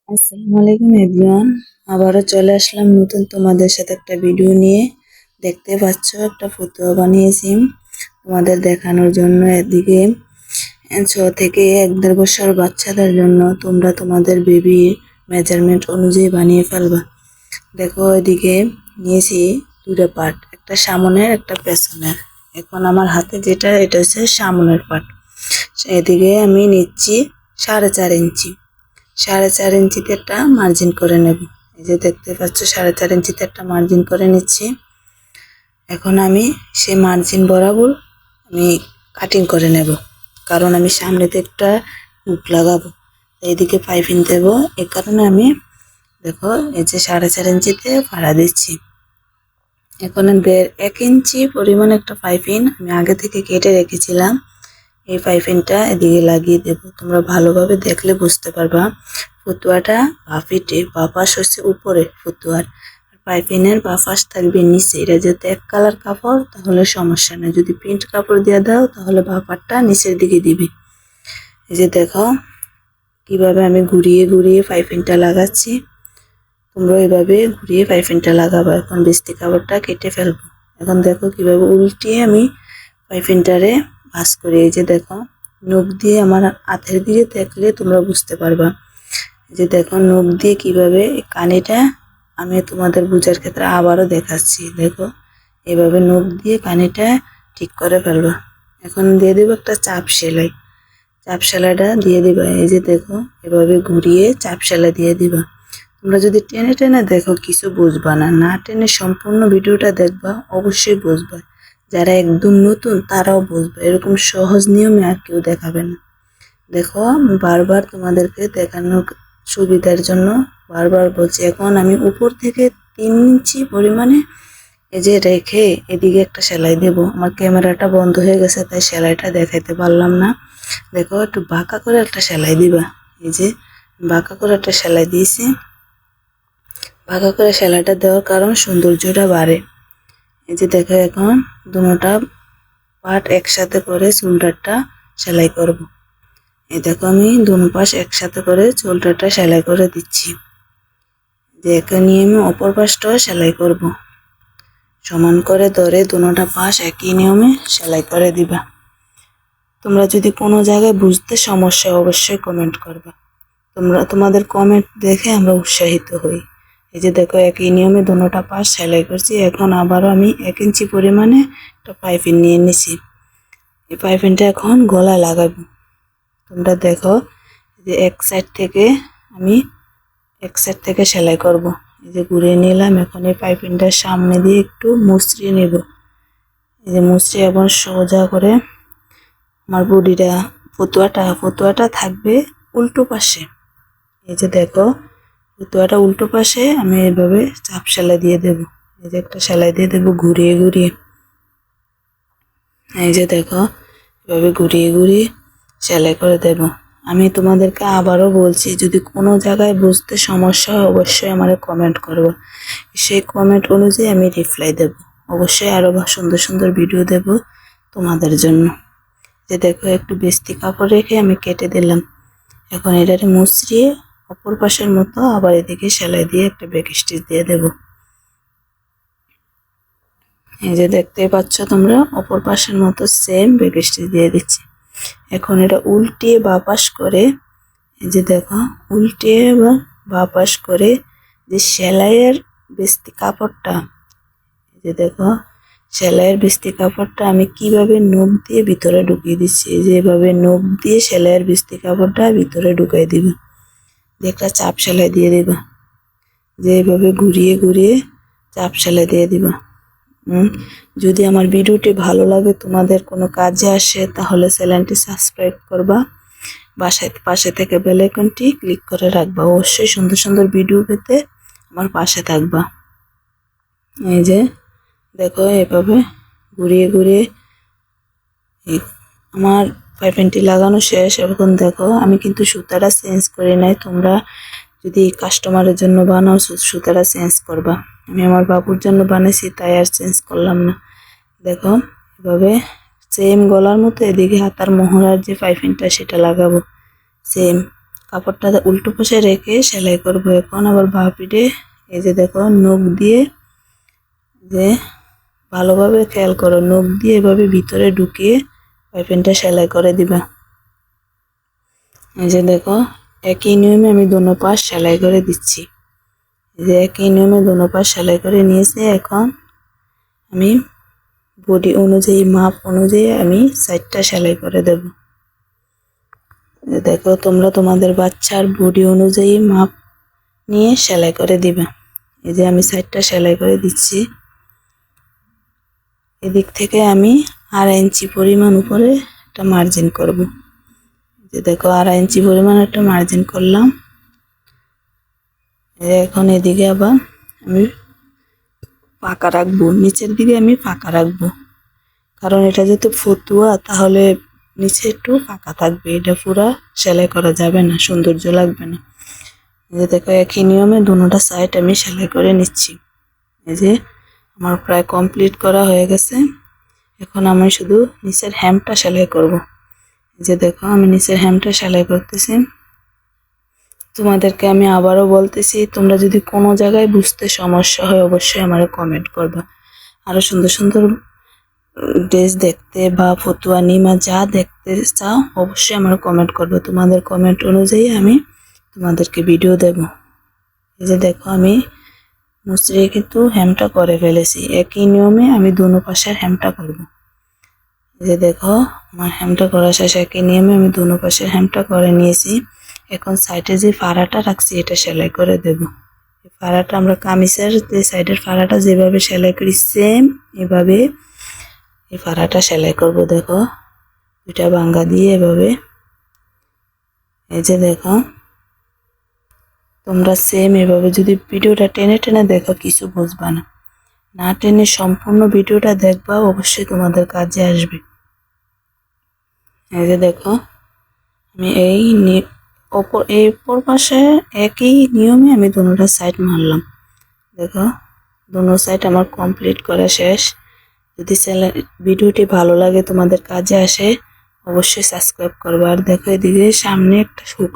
আসসালামু আলাইকুম এভরিওয়ান। আবারও চলে আসলাম নতুন তোমাদের সাথে একটা ভিডিও নিয়ে। দেখতে পাচ্ছ একটা ফতুয়া বানিয়েছি তোমাদের দেখানোর জন্য। এদিকে 6 থেকে 1.5 বছর বাচ্চাদের জন্য তোমরা তোমাদের বেবির মেজারমেন্ট অনুযায়ী বানিয়ে ফেলবা। দেখো এদিকে নিয়েছি দুটো পার্ট, একটা সামনের একটা পেছনের। এখন আমার হাতে যেটা এটা হচ্ছে সামনের পার্ট। এদিকে আমি নিচ্ছি 4.5 ইঞ্চি। 4.5 ইঞ্চিতে একটা মার্জিন করে নেব। এই যে দেখতে পাচ্ছ 4.5 ইঞ্চিতে একটা মার্জিন করে নিচ্ছি। এখন আমি সেই মার্জিন বরাবর আমি কাটিং করে নেব, কারণ আমি সামনেতে একটা হুক লাগাবো, এইদিকে পাইপিং দেবো। এই কারণে আমি দেখো এই যে 4.5 ইঞ্চিতে ভাড়া দিচ্ছি। এখন 1.5 ইঞ্চি পরিমাণ একটা পাইপিং আমি আগে থেকে কেটে রেখেছিলাম। এই পাইপিংটা এদিকে লাগিয়ে দেব। তোমরা ভালোভাবে দেখলে বুঝতে পারবা ফতুয়াটা বাফিটে বাপাস হচ্ছে উপরে ফতুয়ার, আর পাইপিংয়ের বাপাস থাকবে নিচে। এটা যেহেতু এক কালার কাপড় তাহলে সমস্যা নেই, যদি প্রিন্ট কাপড় দিয়ে দাও তাহলে বাপারটা নিচের দিকে দিবি। এই যে দেখো কিভাবে আমি ঘুরিয়ে ঘুরিয়ে পাইপিংটা লাগাচ্ছি। তোমরা এইভাবে ঘুরিয়ে পাইপিংটা লাগাবো। এখন বিস্তি কাপড়টা কেটে ফেলবো। এখন দেখো কিভাবে উল্টিয়ে আমি পাইপিংটারে ভাঁজ করি। এই যে দেখো নখ দিয়ে আমার হাতের দিকে দেখলে তোমরা বুঝতে পারবা। এই যে দেখো নখ দিয়ে কিভাবে কানিটা আমি তোমাদের বোঝার ক্ষেত্রে আবারও দেখাচ্ছি। দেখো এভাবে নখ দিয়ে কানিটা ঠিক করে ফেলবা। এখন দিয়ে দেবো একটা চাপ সেলাই। চাপ সেলাইটা দিয়ে দিবা। এই যে দেখো এভাবে ঘুরিয়ে চাপ সেলাই দিয়ে দিবা। তোমরা যদি টেনে টেনে দেখো কিছু বুঝবা না, না টেনে সম্পূর্ণ ভিডিওটা দেখবা অবশ্যই বুঝবা। যারা একদম নতুন তারাও বুঝবে, এরকম সহজ নিয়মে আর কেউ দেখাবে না। দেখো আমি বারবার তোমাদেরকে দেখানোর সুবিধার জন্য বারবার বলছি। এখন আমি উপর থেকে 3 ইঞ্চি পরিমাণে এই যে রেখে এদিকে একটা সেলাই দেব। আমার ক্যামেরাটা বন্ধ হয়ে গেছে তাই সেলাইটা দেখাইতে পারলাম না। দেখো একটু বাঁকা করে একটা সেলাই দিবা। এই যে বাঁকা করে একটা সেলাই দিয়েছি। বাঁকা করে সেলাইটা দেওয়ার কারণ সৌন্দর্যটা বাড়ে। এই যে দেখো এখন দুটোটা পার্ট একসাথে করে শোল্ডারটা সেলাই করব। এই দেখো আমি দুনো পাশ একসাথে করে শোল্ডারটা সেলাই করে দিচ্ছি। যে একে নিয়ে আমি অপর পাশটাও সেলাই করব। সমান করে ধরে দুটোটা পাশ একই নিয়মে সেলাই করে দিবা। তোমরা যদি কোনো জায়গায় বুঝতে সমস্যা অবশ্যই কমেন্ট করবা। তোমাদের কমেন্ট দেখে আমরা উৎসাহিত হই। এই যে দেখো একই নিয়মে দুটোটা পাশ সেলাই করছি। এখন আবারও আমি 1 ইঞ্চি পরিমাণে একটা পাইপিং নিয়ে নিছি। এই পাইপিংটা এখন গলায় লাগাবো। তোমরা দেখো যে এক সাইড থেকে সেলাই করব। এই যে ঘুরিয়ে নিলাম। এখন এই পাইপিংটার সামনে দিয়ে একটু মুচড়িয়ে নেব। এই যে মুচড়িয়ে এবং সোজা করে আমার বডিটা ফতুয়াটা থাকবে উল্টো পাশে। এই যে দেখো ফতুয়াটা উল্টো পাশে আমি এইভাবে চাপ সেলাই দিয়ে দেব। এই যে একটা সেলাই দিয়ে দেবো ঘুরিয়ে ঘুরিয়ে। এই যে দেখো এভাবে ঘুরিয়ে ঘুরিয়ে সেলাই করে দেব। আমি তোমাদেরকে আবারও বলছি, যদি কোনো জায়গায় বুঝতে সমস্যা হয় অবশ্যই আমার কমেন্ট করবো। সেই কমেন্ট অনুযায়ী আমি রিপ্লাই দেব। অবশ্যই আরও সুন্দর সুন্দর ভিডিও দেব তোমাদের জন্য। যে দেখো একটু বিস্তি কাপড় রেখে আমি কেটে দিলাম। এখন এটারে মুচড়িয়ে অপর পাশের মতো আবার এদিকে সেলাই দিয়ে একটা ব্যাক স্টিচ দিয়ে দেব। এই যে দেখতে পাচ্ছ তোমরা অপর পাশের মতো সেম ব্যাক স্টিচ দিয়ে দিচ্ছি। এখন এটা উল্টিয়ে বাপাস করে, এই যে দেখো উল্টিয়ে বা বাপাস করে যে সেলাইয়ের বিস্তি কাপড়টা, এই যে দেখো সেলাইয়ের বিস্তি কাপড়টা আমি কিভাবে নখ দিয়ে ভিতরে ঢুকিয়ে দিচ্ছি। এই যে এভাবে নখ দিয়ে সেলাইয়ের বিস্তি কাপড়টা ভিতরে ঢুকাই দিবা। দিয়ে একটা চাপ সেলাই দিয়ে দিবা। যে এভাবে ঘুরিয়ে ঘুরিয়ে চাপ সেলাই দিয়ে দিবা। যদি আমার ভিডিওটি ভালো লাগে, তোমাদের কোনো কাজে আসে, তাহলে চ্যানেলটি সাবস্ক্রাইব করবা। পাশে থেকে বেল আইকনটি ক্লিক করে রাখবা। অবশ্যই সুন্দর সুন্দর ভিডিও পেতে আমার পাশে থাকবা। এই যে দেখো এভাবে ঘুরিয়ে ঘুরিয়ে আমার পাইপিংটি লাগানো শেষ। এখন দেখো আমি কিন্তু সুতাটা চেঞ্জ করি নাই। তোমরা যদি কাস্টমারের জন্য বানাও সুতাটা চেঞ্জ করবা। আমি আমার বাবুর জন্য বানাইছি তাই আর চেঞ্জ করলাম না। দেখো এভাবে সেম গলার মতো এদিকে হাতার মোহরার যে পাইপিংটা সেটা লাগাবো সেম। কাপড়টা উল্টো পাশে রেখে সেলাই করব। এখন আবার বাঁ পিঠে এই যে দেখো নখ দিয়ে যে ভালোভাবে খেয়াল করো, নখ দিয়ে এভাবে ভিতরে ঢুকিয়ে পাইপিংটা সেলাই করে দিবা। এই যে দেখো একই নিয়মে আমি দোনো পাশ সেলাই করে দিচ্ছি। এই যে একই নিয়মে দোনো পাশ সেলাই করে নিয়েছি। এখন আমি বডি অনুযায়ী মাপ অনুযায়ী আমি সাইডটা সেলাই করে দেব। দেখো তোমরা তোমাদের বাচ্চার বডি অনুযায়ী মাপ নিয়ে সেলাই করে দিবা। এই যে আমি সাইডটা সেলাই করে দিচ্ছি। এদিক থেকে আমি 1/2 ইঞ্চি পরিমাণ উপরে একটা মার্জিন করব। যে দেখো 1/2 ইঞ্চি পরিমাণ একটা মার্জিন করলাম। এখন এদিকে আবার আমি ফাঁকা রাখবো, নিচের দিকে আমি ফাঁকা রাখবো, কারণ এটা যেহেতু ফতুয়া তাহলে নিচে একটু ফাঁকা থাকবে, এটা পুরা সেলাই করা যাবে না, সৌন্দর্য লাগবে না। এই যে দেখো একই নিয়মে দুটোটা সাইড আমি সেলাই করে নিচ্ছি। এই যে আমার প্রায় কমপ্লিট করা হয়ে গেছে। এখন আমি শুধু নিচের হ্যামটা সেলাই করব। এই যে দেখো আমি নিচের হ্যামটা সেলাই করতেছি। তোমাদেরকে আমি আবারও বলতেছি, তোমরা যদি কোনো জায়গায় বুঝতে সমস্যা হয় অবশ্যই আমার কমেন্ট করবা। আরো সুন্দর সুন্দর ড্রেস দেখতে বা ফতুয়া নিমা যা দেখতে চাও অবশ্যই আমার কমেন্ট করবে। তোমাদের কমেন্ট অনুযায়ী আমি তোমাদেরকে ভিডিও দেব। এই যে দেখো আমি মুচড়ে কিন্তু হ্যামটা করে ফেলেছি। একই নিয়মে আমি দোনো পাশের হ্যামটা করব। এই যে দেখো আমার হ্যামটা করা শেষ। একই নিয়মে আমি দোনো পাশের হ্যামটা করে নিয়েছি। এখন সাইডে যে ফাড়াটা রাখছি এটা সেলাই করে দেব। এই ফাড়াটা আমরা কামিজের যে সাইডের ফাড়াটা যেভাবে সেলাই করি সেম এভাবে এই ফাড়াটা সেলাই করব। দেখো দুইটা ভাঙ্গা দিয়ে এভাবে। এই যে দেখো তোমরা সেম এভাবে যদি ভিডিওটা টেনে টেনে দেখো কিছু বুঝবা না, না টেনে সম্পূর্ণ ভিডিওটা দেখবা অবশ্যই তোমাদের কাজে আসবে। এই যে দেখো আমি এই উপর পাশে একই নিয়মে আমি দুটোটা সাইড মারলাম। দেখো দুটো সাইড আমার কমপ্লিট করা শেষ। যদি ভিডিওটি ভালো লাগে তোমাদের কাজে আসে অবশ্যই সাবস্ক্রাইব করবা। আর দেখো এদিকে সামনে একটা হুক